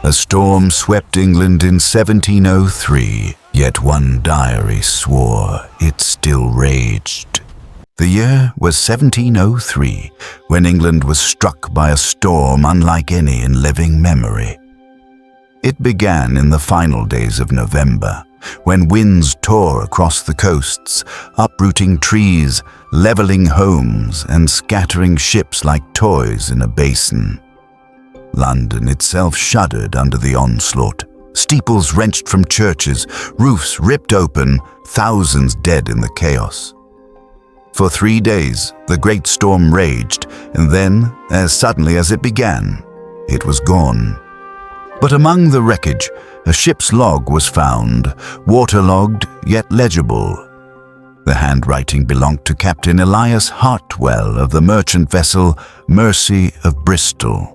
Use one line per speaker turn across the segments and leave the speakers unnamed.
A storm swept England in 1703, yet one diary swore it still raged. The year was 1703, when England was struck by a storm unlike any in living memory. It began in the final days of November, when winds tore across the coasts, uprooting trees, leveling homes, and scattering ships like toys in a basin. London itself shuddered under the onslaught. Steeples wrenched from churches, roofs ripped open, thousands dead in the chaos. For 3 days, the great storm raged, and then, as suddenly as it began, it was gone. But among the wreckage, a ship's log was found, waterlogged yet legible. The handwriting belonged to Captain Elias Hartwell of the merchant vessel Mercy of Bristol.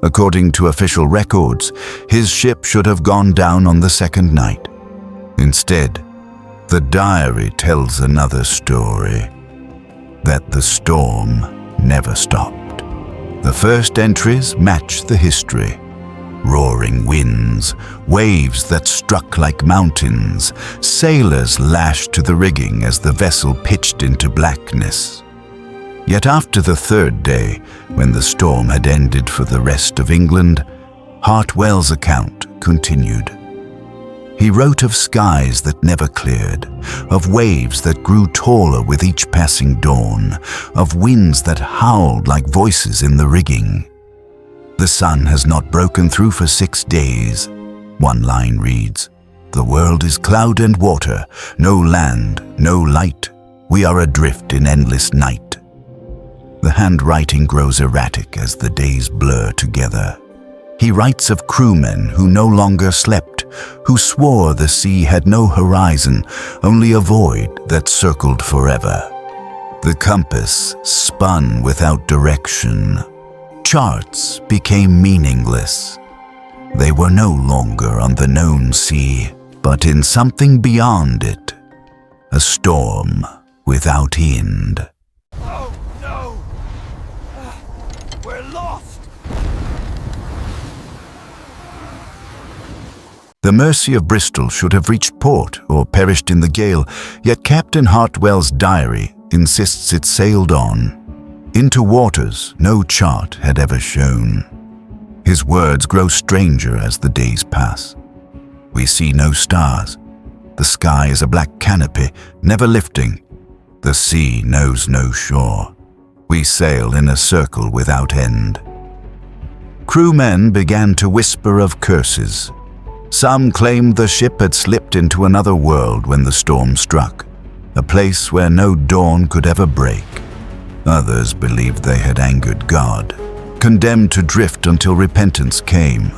According to official records, his ship should have gone down on the second night. Instead, the diary tells another story, that the storm never stopped. The first entries match the history. Roaring winds, waves that struck like mountains, sailors lashed to the rigging as the vessel pitched into blackness. Yet after the third day, when the storm had ended for the rest of England, Hartwell's account continued. He wrote of skies that never cleared, of waves that grew taller with each passing dawn, of winds that howled like voices in the rigging. The sun has not broken through for 6 days. One line reads, "The world is cloud and water, no land, no light. We are adrift in endless night." The handwriting grows erratic as the days blur together. He writes of crewmen who no longer slept, who swore the sea had no horizon, only a void that circled forever. The compass spun without direction. Charts became meaningless. They were no longer on the known sea, but in something beyond it. A storm without end.
Oh no! We're lost!
The Mercy of Bristol should have reached port or perished in the gale, yet Captain Hartwell's diary insists it sailed on, into waters no chart had ever shown. His words grow stranger as the days pass. We see no stars. The sky is a black canopy, never lifting. The sea knows no shore. We sail in a circle without end. Crewmen began to whisper of curses. Some claimed the ship had slipped into another world when the storm struck, a place where no dawn could ever break. Others believed they had angered God, condemned to drift until repentance came.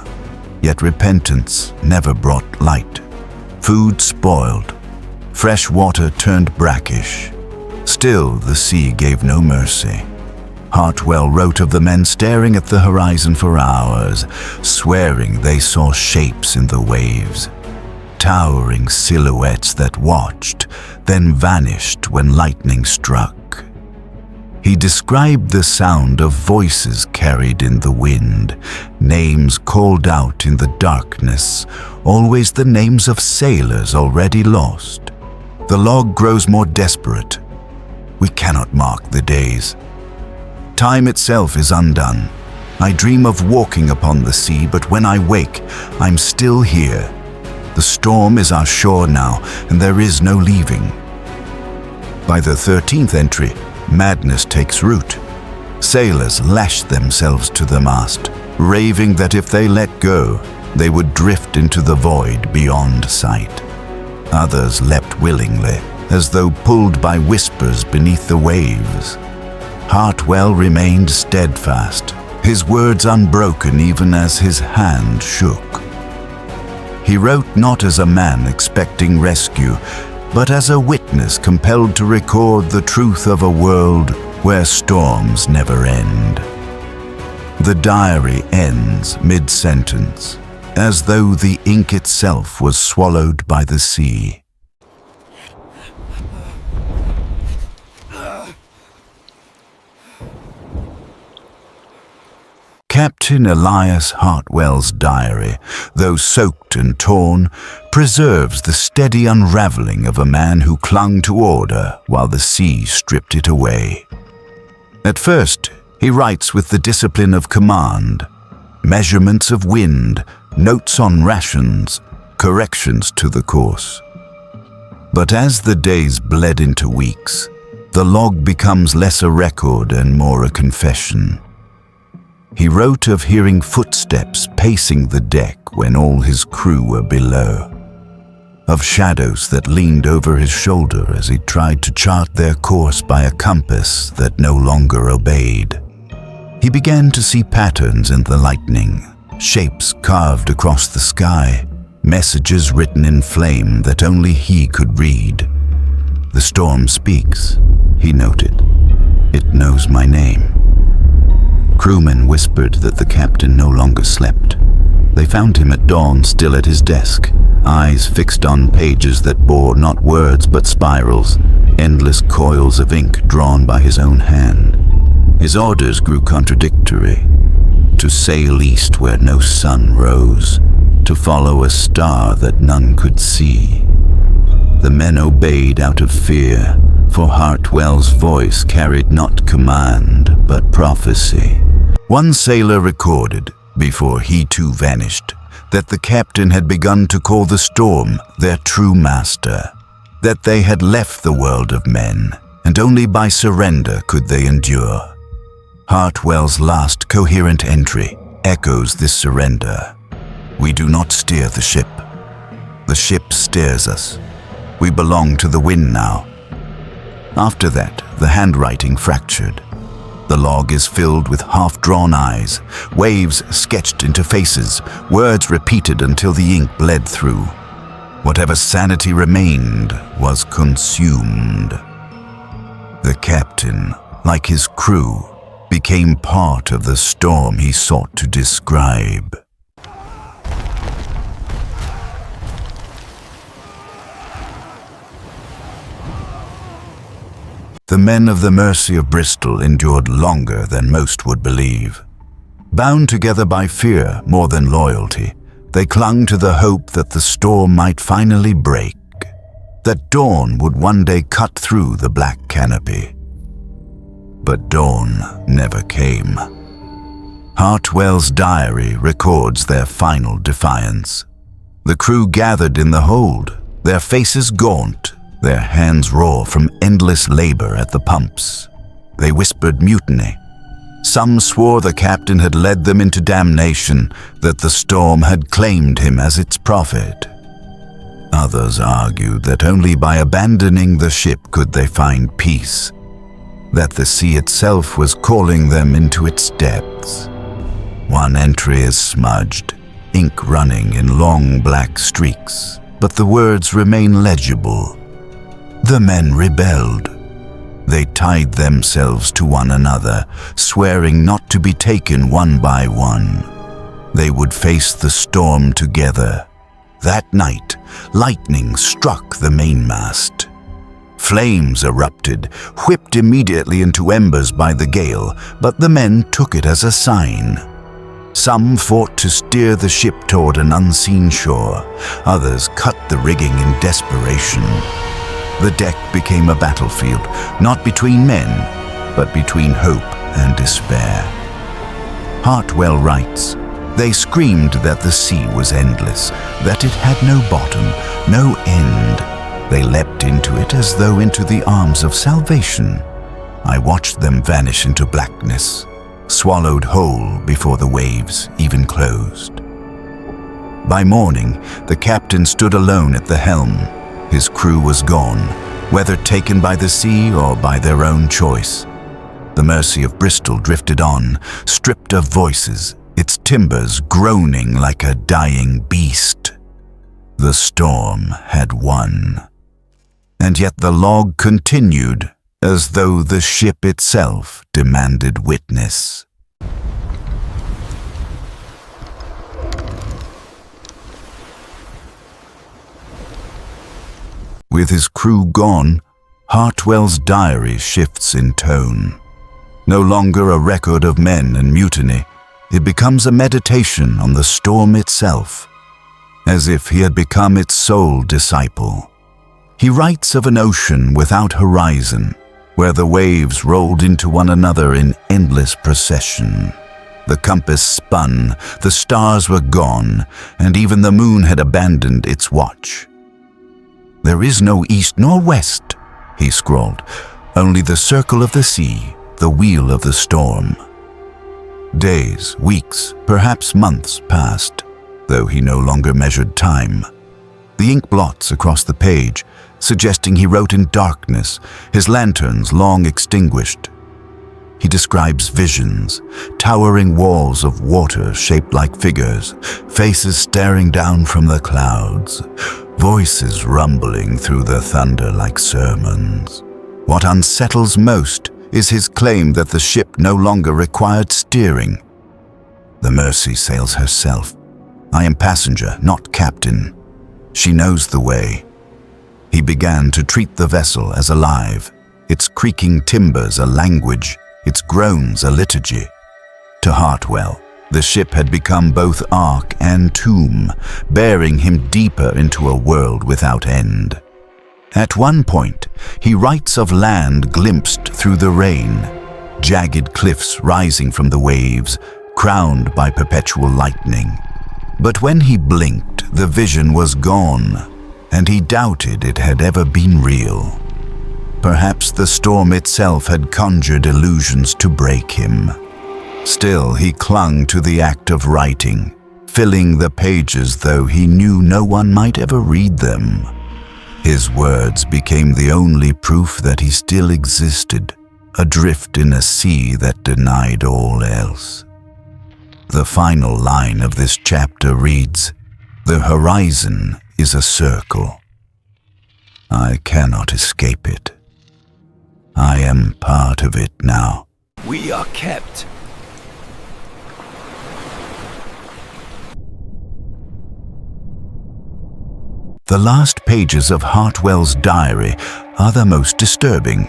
Yet repentance never brought light. Food spoiled. Fresh water turned brackish. Still, the sea gave no mercy. Hartwell wrote of the men staring at the horizon for hours, swearing they saw shapes in the waves, towering silhouettes that watched, then vanished when lightning struck. He described the sound of voices carried in the wind, names called out in the darkness, always the names of sailors already lost. The log grows more desperate. We cannot mark the days. Time itself is undone. I dream of walking upon the sea, but when I wake, I'm still here. The storm is our shore now, and there is no leaving. By the 13th entry, madness takes root. Sailors lash themselves to the mast, raving that if they let go, they would drift into the void beyond sight. Others leapt willingly, as though pulled by whispers beneath the waves. Hartwell remained steadfast, his words unbroken even as his hand shook. He wrote not as a man expecting rescue, but as a witness compelled to record the truth of a world where storms never end. The diary ends mid-sentence, as though the ink itself was swallowed by the sea. Captain Elias Hartwell's diary, though soaked and torn, preserves the steady unraveling of a man who clung to order while the sea stripped it away. At first, he writes with the discipline of command, measurements of wind, notes on rations, corrections to the course. But as the days bled into weeks, the log becomes less a record and more a confession. He wrote of hearing footsteps pacing the deck when all his crew were below, of shadows that leaned over his shoulder as he tried to chart their course by a compass that no longer obeyed. He began to see patterns in the lightning, shapes carved across the sky, messages written in flame that only he could read. "The storm speaks," he noted. "It knows my name." Crewmen whispered that the captain no longer slept. They found him at dawn still at his desk, eyes fixed on pages that bore not words but spirals, endless coils of ink drawn by his own hand. His orders grew contradictory. To sail east where no sun rose, to follow a star that none could see. The men obeyed out of fear, for Hartwell's voice carried not command, but prophecy. One sailor recorded, before he too vanished, that the captain had begun to call the storm their true master, that they had left the world of men, and only by surrender could they endure. Hartwell's last coherent entry echoes this surrender. "We do not steer the ship. The ship steers us. We belong to the wind now." After that, the handwriting fractured. The log is filled with half-drawn eyes, waves sketched into faces, words repeated until the ink bled through. Whatever sanity remained was consumed. The captain, like his crew, became part of the storm he sought to describe. The men of the Mercy of Bristol endured longer than most would believe. Bound together by fear more than loyalty, they clung to the hope that the storm might finally break, that dawn would one day cut through the black canopy. But dawn never came. Hartwell's diary records their final defiance. The crew gathered in the hold, their faces gaunt, their hands raw from endless labor at the pumps. They whispered mutiny. Some swore the captain had led them into damnation, that the storm had claimed him as its prophet. Others argued that only by abandoning the ship could they find peace, that the sea itself was calling them into its depths. One entry is smudged, ink running in long black streaks, but the words remain legible. The men rebelled. They tied themselves to one another, swearing not to be taken one by one. They would face the storm together. That night, lightning struck the mainmast. Flames erupted, whipped immediately into embers by the gale, but the men took it as a sign. Some fought to steer the ship toward an unseen shore. Others cut the rigging in desperation. The deck became a battlefield, not between men, but between hope and despair. Hartwell writes, "They screamed that the sea was endless, that it had no bottom, no end. They leapt into it as though into the arms of salvation. I watched them vanish into blackness, swallowed whole before the waves even closed." By morning, the captain stood alone at the helm. His crew was gone, whether taken by the sea or by their own choice. The Mercy of Bristol drifted on, stripped of voices, its timbers groaning like a dying beast. The storm had won. And yet the log continued, as though the ship itself demanded witness. With his crew gone, Hartwell's diary shifts in tone. No longer a record of men and mutiny, it becomes a meditation on the storm itself, as if he had become its sole disciple. He writes of an ocean without horizon, where the waves rolled into one another in endless procession. The compass spun, the stars were gone, and even the moon had abandoned its watch. "There is no east nor west," he scrawled, "only the circle of the sea, the wheel of the storm." Days, weeks, perhaps months passed, though he no longer measured time. The ink blots across the page, suggesting he wrote in darkness, his lanterns long extinguished. He describes visions, towering walls of water shaped like figures, faces staring down from the clouds, voices rumbling through the thunder like sermons. What unsettles most is his claim that the ship no longer required steering. "The Mercy sails herself. I am passenger, not captain. She knows the way." He began to treat the vessel as alive, its creaking timbers a language, its groans a liturgy. To Hartwell, the ship had become both ark and tomb, bearing him deeper into a world without end. At one point, he writes of land glimpsed through the rain, jagged cliffs rising from the waves, crowned by perpetual lightning. But when he blinked, the vision was gone, and he doubted it had ever been real. Perhaps the storm itself had conjured illusions to break him. Still, he clung to the act of writing, filling the pages though he knew no one might ever read them. His words became the only proof that he still existed, adrift in a sea that denied all else. The final line of this chapter reads, "The horizon is a circle. I cannot escape it. I am part of it now."
We are kept.
The last pages of Hartwell's diary are the most disturbing.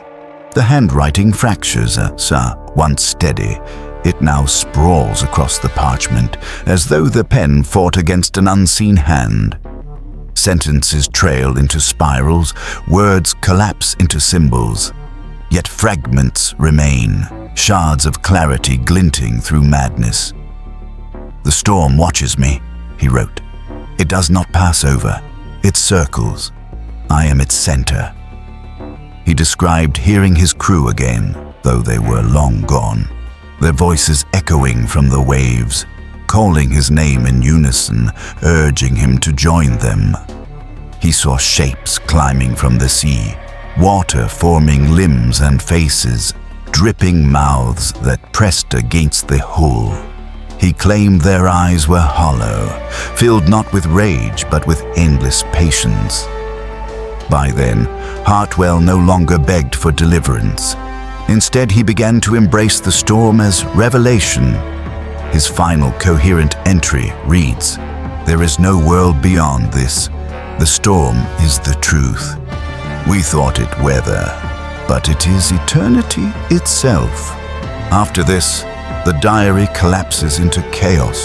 The handwriting fractures are once steady. It now sprawls across the parchment, as though the pen fought against an unseen hand. Sentences trail into spirals, words collapse into symbols. Yet fragments remain, shards of clarity glinting through madness. "The storm watches me," he wrote. "It does not pass over. It circles. I am its center." He described hearing his crew again, though they were long gone, their voices echoing from the waves, calling his name in unison, urging him to join them. He saw shapes climbing from the sea, water forming limbs and faces, dripping mouths that pressed against the hull. He claimed their eyes were hollow, filled not with rage but with endless patience. By then, Hartwell no longer begged for deliverance. Instead, he began to embrace the storm as revelation. His final coherent entry reads, "There is no world beyond this. The storm is the truth. We thought it weather, but it is eternity itself." After this, the diary collapses into chaos.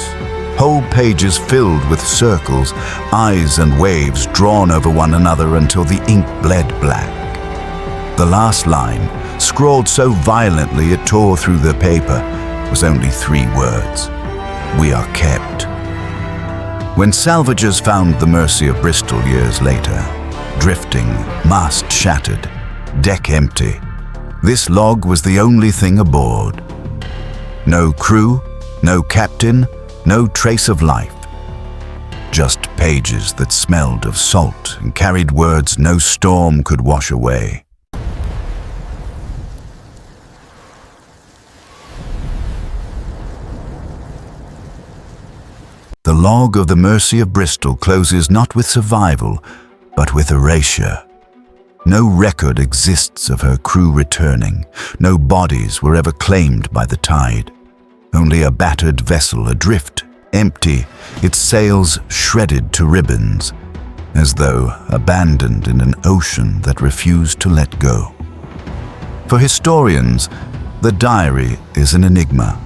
Whole pages filled with circles, eyes and waves drawn over one another until the ink bled black. The last line, scrawled so violently it tore through the paper, was only 3 words: "We are kept." When salvagers found the Mercy of Bristol years later, drifting, mast shattered, deck empty, this log was the only thing aboard. No crew, no captain, no trace of life. Just pages that smelled of salt and carried words no storm could wash away. The log of the Mercy of Bristol closes not with survival, but with erasure. No record exists of her crew returning. No bodies were ever claimed by the tide. Only a battered vessel adrift, empty, its sails shredded to ribbons, as though abandoned in an ocean that refused to let go. For historians, the diary is an enigma.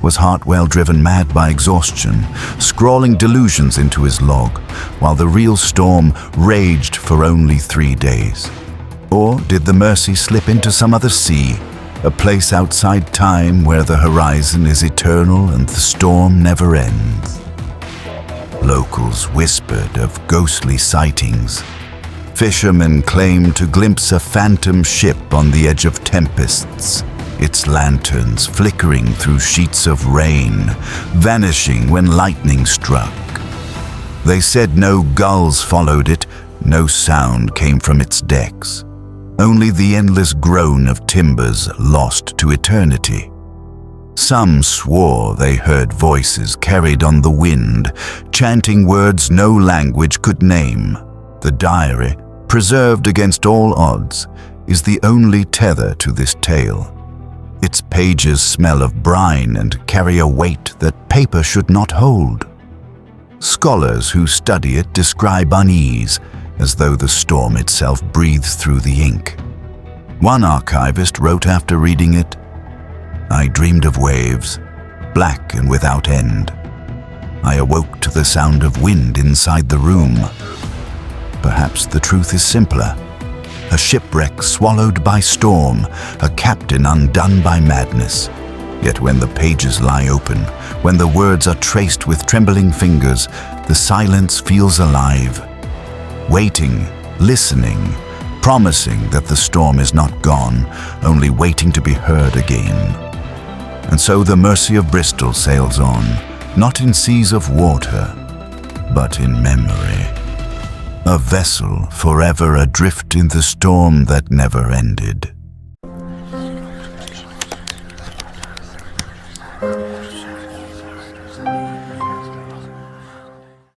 was Hartwell driven mad by exhaustion, scrawling delusions into his log, while the real storm raged for only 3 days? Or did the Mersey slip into some other sea, a place outside time where the horizon is eternal and the storm never ends? Locals whispered of ghostly sightings. Fishermen claimed to glimpse a phantom ship on the edge of Tempests, its lanterns flickering through sheets of rain, vanishing when lightning struck. They said no gulls followed it, no sound came from its decks, only the endless groan of timbers lost to eternity. Some swore they heard voices carried on the wind, chanting words no language could name. The diary, preserved against all odds, is the only tether to this tale. Its pages smell of brine and carry a weight that paper should not hold. Scholars who study it describe unease, as though the storm itself breathes through the ink. One archivist wrote after reading it, "I dreamed of waves, black and without end. I awoke to the sound of wind inside the room." Perhaps the truth is simpler. A shipwreck swallowed by storm, a captain undone by madness. Yet when the pages lie open, when the words are traced with trembling fingers, the silence feels alive. Waiting, listening, promising that the storm is not gone, only waiting to be heard again. And so the Mersey of Bristol sails on, not in seas of water, but in memory. A vessel forever adrift in the storm that never ended.